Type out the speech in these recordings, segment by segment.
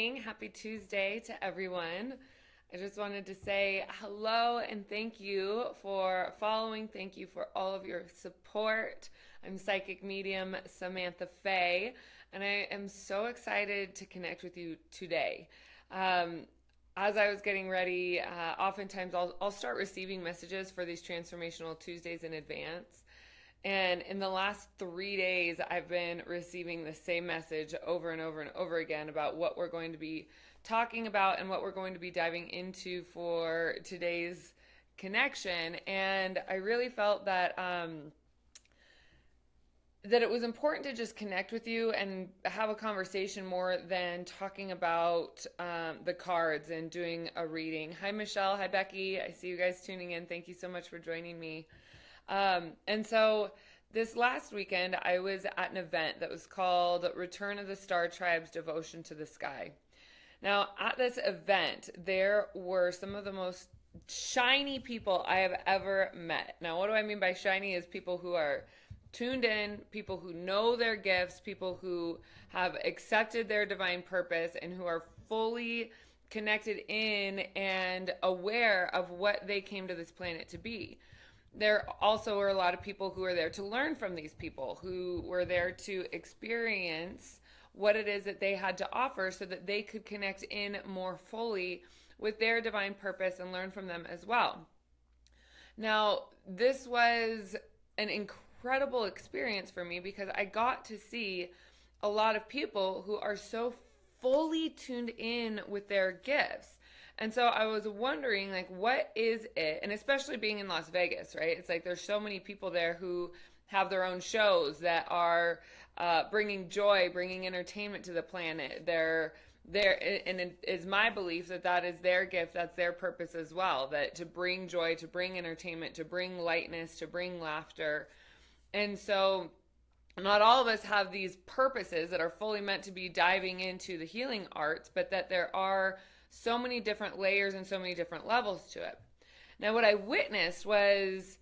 morning. Happy Tuesday to everyone. I just wanted to say hello and thank you for following. Thank you for all of your support. I'm psychic medium Samantha Faye, and I am so excited to connect with you today. As I was getting ready, oftentimes I'll start receiving messages for these transformational Tuesdays in advance. And in the last 3 days, I've been receiving the same message over and over and over again about what we're going to be talking about and what we're going to be diving into for today's connection. And I really felt that that it was important to just connect with you and have a conversation more than talking about the cards and doing a reading. Hi, Michelle. Hi, Becky. I see you guys tuning in. Thank you so much for joining me. And so this last weekend, I was at an event that was called Return of the Star Tribe's Devotion to the Sky. Now, at this event, there were some of the most shiny people I have ever met. Now, what do I mean by shiny is people who are tuned in, people who know their gifts, people who have accepted their divine purpose and who are fully connected in and aware of what they came to this planet to be. There also were a lot of people who were there to learn from these people, who were there to experience what it is that they had to offer so that they could connect in more fully with their divine purpose and learn from them as well. Now, this was an incredible experience for me because I got to see a lot of people who are so fully tuned in with their gifts. And so I was wondering, like, what is it? And especially being in Las Vegas, right? It's like there's so many people there who have their own shows that are bringing joy, bringing entertainment to the planet. They're there, and it is my belief that that is their gift, that's their purpose as well, that to bring joy, to bring entertainment, to bring lightness, to bring laughter. And so not all of us have these purposes that are fully meant to be diving into the healing arts, but that there are so many different layers and so many different levels to it. Now, what I witnessed was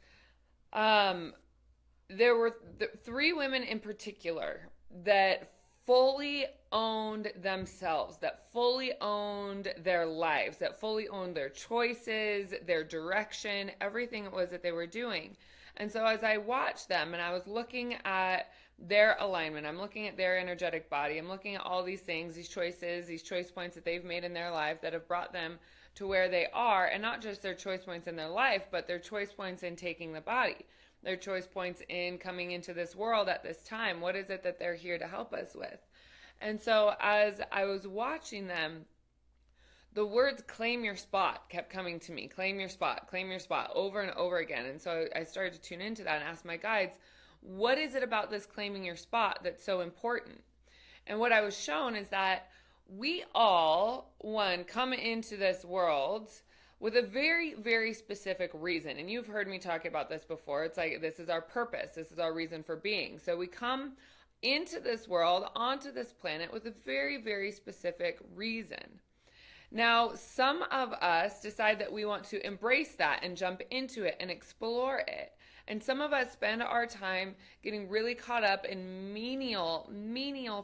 there were three women in particular that fully owned themselves, that fully owned their lives, that fully owned their choices, their direction, everything it was that they were doing. And so as I watched them and I was looking at their alignment, I'm looking at their energetic body, I'm looking at all these things, these choices, these choice points that they've made in their life that have brought them to where they are, and not just their choice points in their life, but their choice points in taking the body, their choice points in coming into this world at this time. What is it that they're here to help us with? And so as I was watching them, the words claim your spot kept coming to me. Claim your spot, over and over again. And so I started to tune into that and ask my guides, what is it about this claiming your spot that's so important? And what I was shown is that we all, one, come into this world with a very, very specific reason. And you've heard me talk about this before. It's like, this is our purpose. This is our reason for being. So we come into this world, onto this planet with a very, very specific reason. Now, some of us decide that we want to embrace that and jump into it and explore it. And some of us spend our time getting really caught up in menial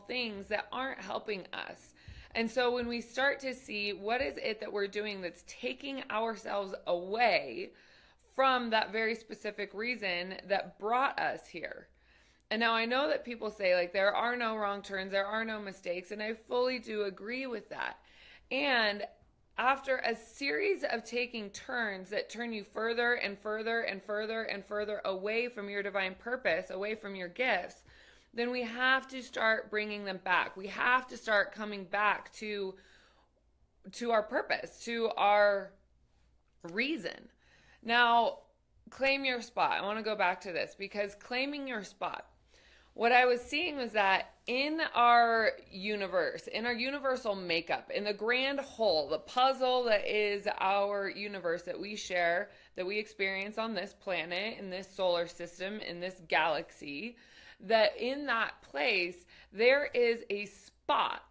things that aren't helping us. And so when we start to see what is it that we're doing that's taking ourselves away from that very specific reason that brought us here. And now I know that people say, like, there are no wrong turns, there are no mistakes, and I fully do agree with that. And after a series of taking turns that turn you further and further and further and further away from your divine purpose, away from your gifts, then we have to start bringing them back. We have to start coming back to our purpose, to our reason. Now, claim your spot. I want to go back to this because claiming your spot, what I was seeing was that in our universe, in our universal makeup, in the grand whole, the puzzle that is our universe that we share, that we experience on this planet, in this solar system, in this galaxy, that in that place, there is a spot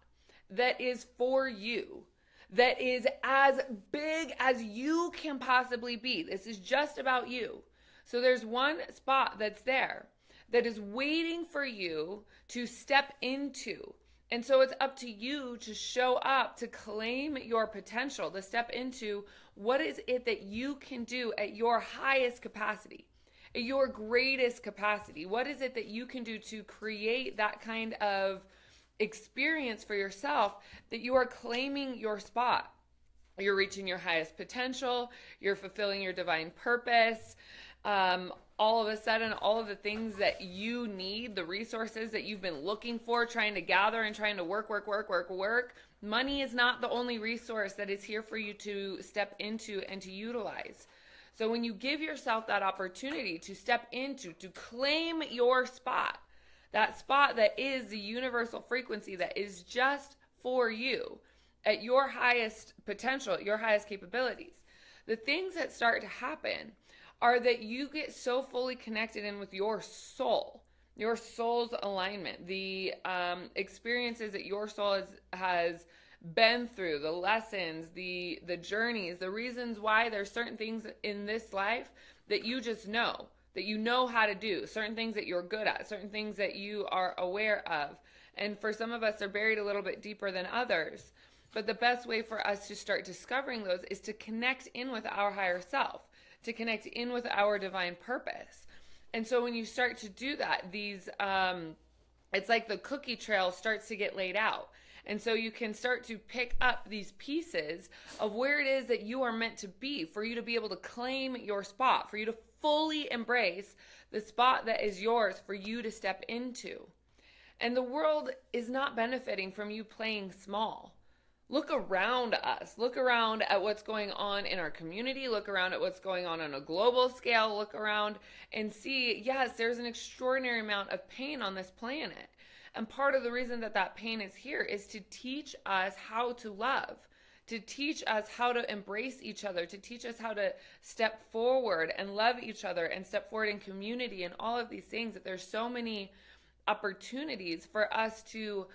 that is for you, that is as big as you can possibly be. This is just about you. So there's one spot that's there that is waiting for you to step into And so it's up to you to show up, to claim your potential, to step into what is it that you can do at your highest capacity, at your greatest capacity. What is it that you can do to create that kind of experience for yourself, that you are claiming your spot? You're reaching your highest potential, you're fulfilling your divine purpose. All of a sudden, all of the things that you need, the resources that you've been looking for, trying to gather and trying to work. Money is not the only resource that is here for you to step into and to utilize. So when you give yourself that opportunity to step into, to claim your spot, that spot that is the universal frequency that is just for you, at your highest potential, at your highest capabilities, the things that start to happen are that you get so fully connected in with your soul, your soul's alignment, the experiences that your soul has been through, the lessons, the journeys, the reasons why there's certain things in this life that you just know, that you know how to do, certain things that you're good at, certain things that you are aware of. And for some of us, they're buried a little bit deeper than others. But the best way for us to start discovering those is to connect in with our higher self, to connect in with our divine purpose. And so when you start to do that, it's like the cookie trail starts to get laid out. And so you can start to pick up these pieces of where it is that you are meant to be, for you to be able to claim your spot, for you to fully embrace the spot that is yours for you to step into. And the world is not benefiting from you playing small. Look around us. Look around at what's going on in our community. Look around at what's going on a global scale. Look around and see, yes, there's an extraordinary amount of pain on this planet. And part of the reason that that pain is here is to teach us how to love, to teach us how to embrace each other, to teach us how to step forward and love each other and step forward in community and all of these things, that there's so many opportunities for us to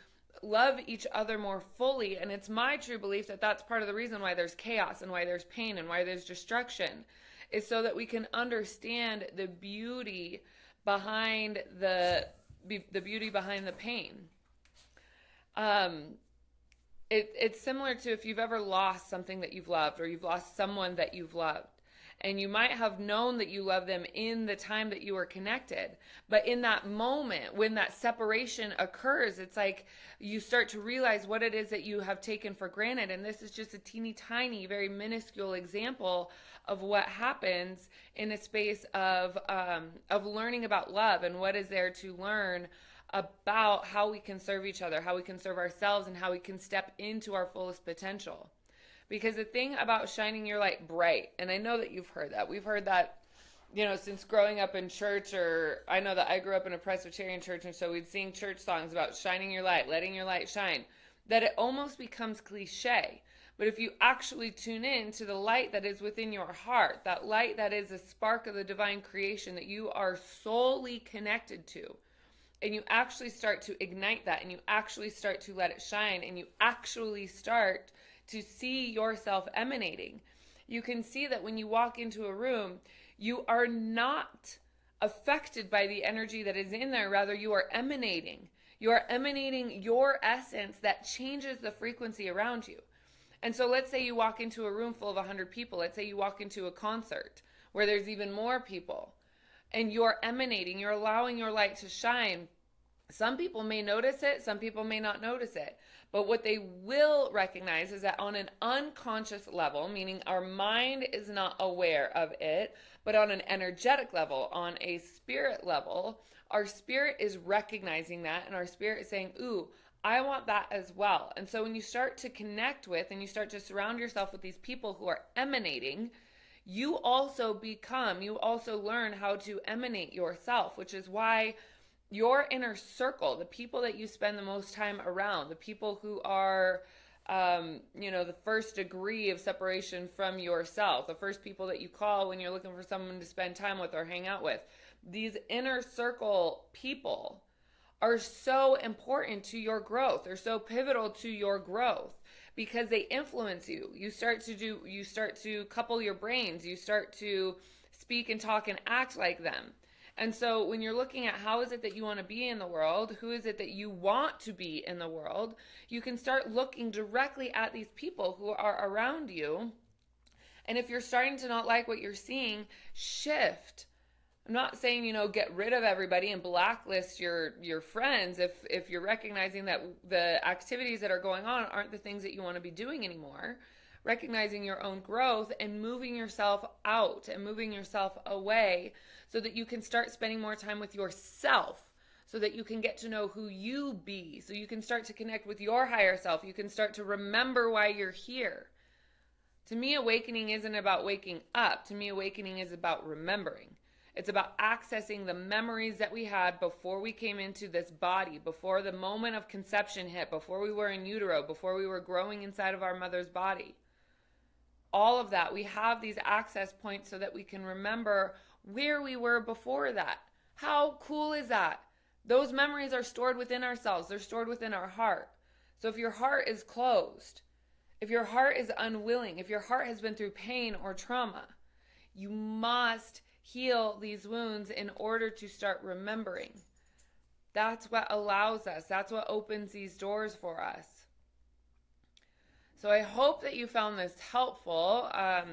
love each other more fully. And it's my true belief that that's part of the reason why there's chaos and why there's pain and why there's destruction, is so that we can understand the beauty behind the beauty behind the pain. It's similar to if you've ever lost something that you've loved, or you've lost someone that you've loved. And you might have known that you love them in the time that you were connected. But in that moment, when that separation occurs, it's like you start to realize what it is that you have taken for granted. And this is just a teeny tiny, very minuscule example of what happens in a space of learning about love and what is there to learn about how we can serve each other, how we can serve ourselves, and how we can step into our fullest potential. Because the thing about shining your light bright, and I know that you've heard that. We've heard that, since growing up in church, or I know that I grew up in a Presbyterian church, and so we'd sing church songs about shining your light, letting your light shine, that it almost becomes cliche. But if you actually tune in to the light that is within your heart, that light that is a spark of the divine creation that you are solely connected to, and you actually start to ignite that, and you actually start to let it shine, and you actually start to see yourself emanating, you can see that when you walk into a room, you are not affected by the energy that is in there. Rather, you are emanating. You are emanating your essence that changes the frequency around you. And so let's say you walk into a room full of 100 people. Let's say you walk into a concert where there's even more people, and you're emanating, you're allowing your light to shine. Some people may notice it, some people may not notice it. But what they will recognize is that on an unconscious level, meaning our mind is not aware of it, but on an energetic level, on a spirit level, our spirit is recognizing that, and our spirit is saying, ooh, I want that as well. And so when you start to connect with and you start to surround yourself with these people who are emanating, you also learn how to emanate yourself, which is why your inner circle, the people that you spend the most time around, the people who are, the first degree of separation from yourself, the first people that you call when you're looking for someone to spend time with or hang out with, these inner circle people are so important to your growth. They're so pivotal to your growth because they influence you. You start to couple your brains. You start to speak and talk and act like them. And so when you're looking at how is it that you want to be in the world, who is it that you want to be in the world, you can start looking directly at these people who are around you. And if you're starting to not like what you're seeing, shift. I'm not saying, get rid of everybody and blacklist your friends if you're recognizing that the activities that are going on aren't the things that you want to be doing anymore. Recognizing your own growth and moving yourself out and moving yourself away so that you can start spending more time with yourself, so that you can get to know who you be, so you can start to connect with your higher self. You can start to remember why you're here. To me, awakening isn't about waking up. To me, awakening is about remembering. It's about accessing the memories that we had before we came into this body, before the moment of conception hit, before we were in utero, before we were growing inside of our mother's body. All of that, we have these access points so that we can remember where we were before that. How cool is that? Those memories are stored within ourselves. They're stored within our heart. So if your heart is closed, if your heart is unwilling, if your heart has been through pain or trauma, you must heal these wounds in order to start remembering. That's what allows us. That's what opens these doors for us. So I hope that you found this helpful. I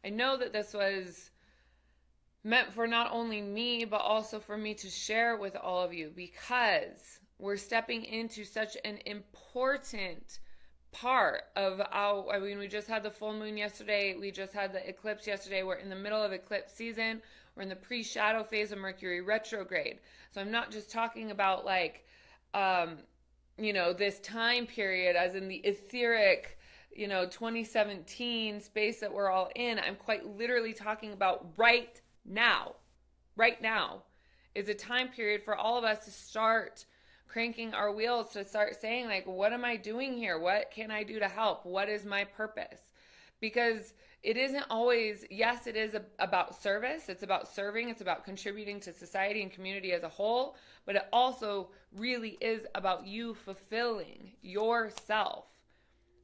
know that this was meant for not only me, but also for me to share with all of you, because we're stepping into such an important part of we just had the full moon yesterday. We just had the eclipse yesterday. We're in the middle of eclipse season. We're in the pre-shadow phase of Mercury retrograde. So I'm not just talking about this time period as in the etheric, 2017 space that we're all in. I'm quite literally talking about right now. Right now is a time period for all of us to start cranking our wheels, to start saying, what am I doing here? What can I do to help? What is my purpose? Because it isn't always, yes, it is about service. It's about serving. It's about contributing to society and community as a whole. But it also really is about you fulfilling yourself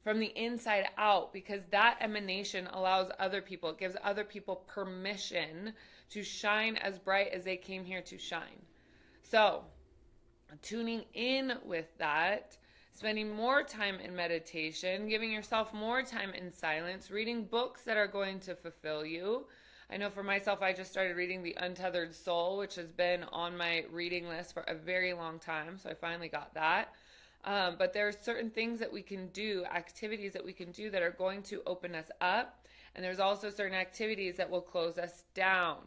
from the inside out, because that emanation allows other people, it gives other people permission to shine as bright as they came here to shine. So, tuning in with that, spending more time in meditation, giving yourself more time in silence, reading books that are going to fulfill you. I know for myself, I just started reading The Untethered Soul, which has been on my reading list for a very long time, so I finally got that. But there are certain things that we can do, activities that we can do that are going to open us up, and there's also certain activities that will close us down,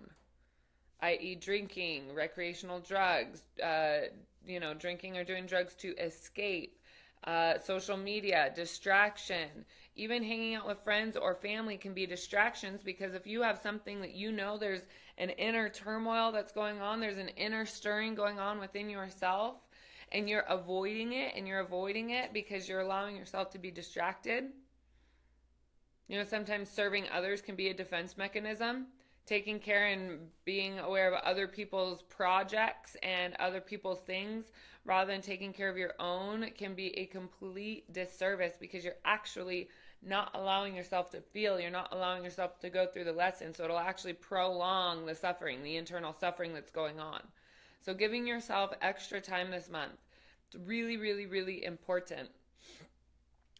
i.e. drinking, recreational drugs, drinking or doing drugs to escape, social media, distraction, even hanging out with friends or family can be distractions, because if you have something that there's an inner turmoil that's going on, there's an inner stirring going on within yourself, and you're avoiding it because you're allowing yourself to be distracted. Sometimes serving others can be a defense mechanism. Taking care and being aware of other people's projects and other people's things rather than taking care of your own can be a complete disservice, because you're actually not allowing yourself to feel. You're not allowing yourself to go through the lesson. So it'll actually prolong the suffering, the internal suffering that's going on. So giving yourself extra time this month, it's really, really, really important.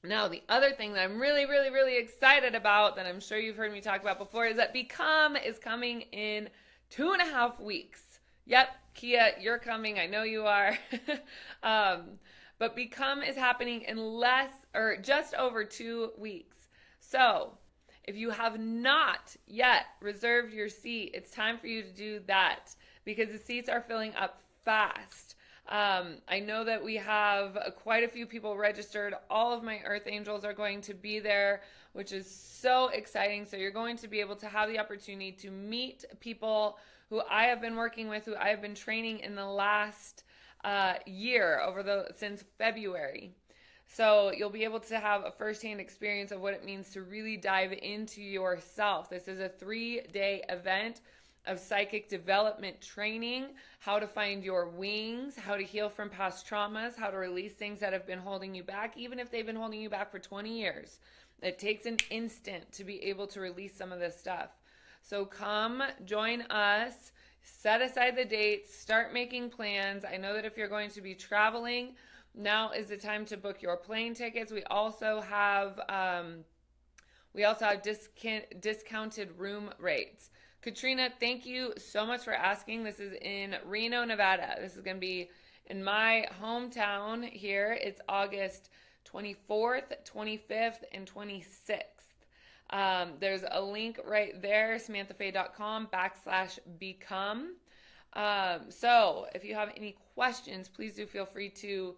Now, the other thing that I'm really, really, really excited about, that I'm sure you've heard me talk about before, is that Become is coming in 2.5 weeks. Yep, Kia, you're coming. I know you are. But Become is happening in just over 2 weeks. So if you have not yet reserved your seat, it's time for you to do that, because the seats are filling up fast. I know that we have quite a few people registered. All of my Earth Angels are going to be there, which is so exciting. So you're going to be able to have the opportunity to meet people who I have been working with, who I have been training in the last year, since February. So you'll be able to have a firsthand experience of what it means to really dive into yourself. This is a 3-day event of psychic development training, how to find your wings, how to heal from past traumas, how to release things that have been holding you back, even if they've been holding you back for 20 years. It takes an instant to be able to release some of this stuff. So come join us. set aside the dates, start making plans. I know that if you're going to be traveling, now is the time to book your plane tickets. We also have discounted room rates. Katrina, thank you so much for asking. This is in Reno, Nevada. This is going to be in my hometown here. It's August 24th, 25th, and 26th. There's a link right there, samanthafay.com/become. So if you have any questions, please do feel free to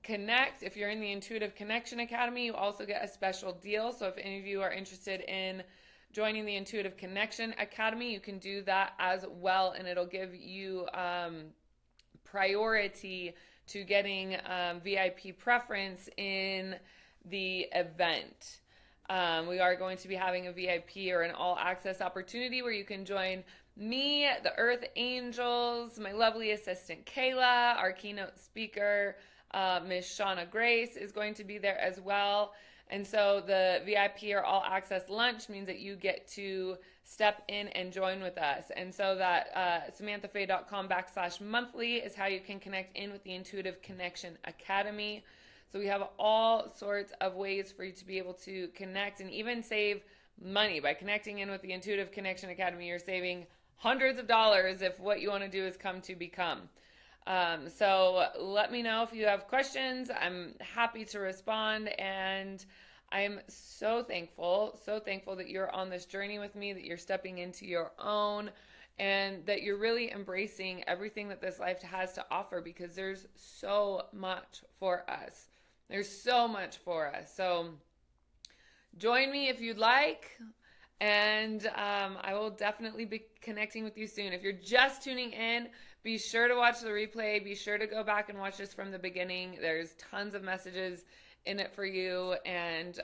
connect. If you're in the Intuitive Connection Academy, you also get a special deal. So if any of you are interested in joining the Intuitive Connection Academy, you can do that as well, and it'll give you priority to getting VIP preference in the event. We are going to be having a VIP or an all-access opportunity where you can join me, the Earth Angels, my lovely assistant Kayla, our keynote speaker, Miss Shauna Grace is going to be there as well. And so the VIP or all access lunch means that you get to step in and join with us. And so that samanthafay.com/monthly is how you can connect in with the Intuitive Connection Academy. So we have all sorts of ways for you to be able to connect and even save money. By connecting in with the Intuitive Connection Academy, you're saving hundreds of dollars if what you want to do is come to become. So let me know if you have questions. I'm happy to respond, and I'm so thankful that you're on this journey with me, that you're stepping into your own, and that you're really embracing everything that this life has to offer, because there's so much for us. There's so much for us. So join me if you'd like, and I will definitely be connecting with you soon. If you're just tuning in, be sure to watch the replay. Be sure to go back and watch this from the beginning. There's tons of messages in it for you. And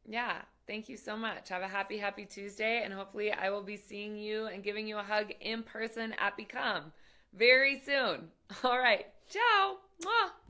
yeah, thank you so much. Have a happy, happy Tuesday. And hopefully I will be seeing you and giving you a hug in person at Become very soon. All right. Ciao. Mwah.